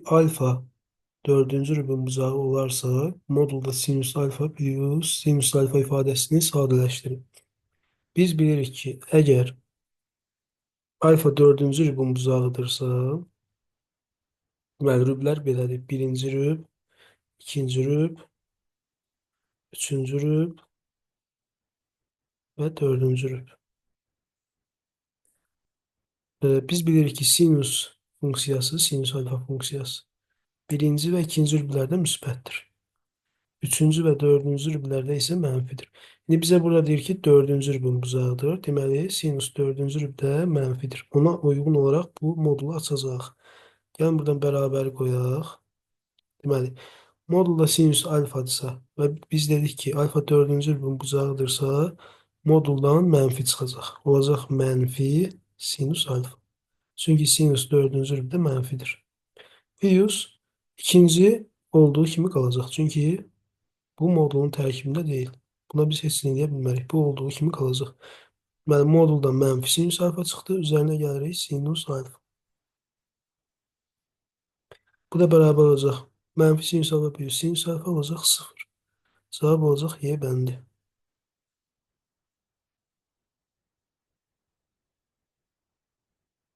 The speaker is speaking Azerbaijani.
alfa dördüncü rubin buzağı olarsa modulda sinüs alfa plus sinüs alfa ifadəsini sadələşdirin. Biz bilirik ki, əgər alfa dördüncü rubin buzağıdırsa, deməli rüblər belədir. Birinci rüb, ikinci rüb, üçüncü rüb və dördüncü rüb. Biz bilirik ki, sinüs funksiyası, sinüs alfa funksiyası birinci və ikinci rüblərdə müsbətdir. Üçüncü və dördüncü rüblərdə isə mənfidir. İndi bizə burada deyir ki, dördüncü rübün buzağıdır. Deməli, sinüs dördüncü rübdə mənfidir. Ona uyğun olaraq bu modulu açacaq. Gəlin buradan bərabər qoyaq. Deməli, modulda sinüs alfadırsa və biz dedik ki, alfa dördüncü rübün buzağıdırsa, moduldan mənfi çıxacaq. Olacaq mənfi sinüs alfa. Çünki sinüs dördüncü rübdə mənfidir. Plus ikinci olduğu kimi qalacaq. Çünki bu modulun tərkibində deyil. Buna biz heç nə edə bilmərik. Bu olduğu kimi qalacaq. Deməli, moduldan mənfi sinüs alfa çıxdı. Üzərinə gəlirik sinüs alfa. Bu da bərabər olacaq. Mənfi sinüs alfa plus sinüs alfa olacaq 0. Cavab olacaq Y bəndi.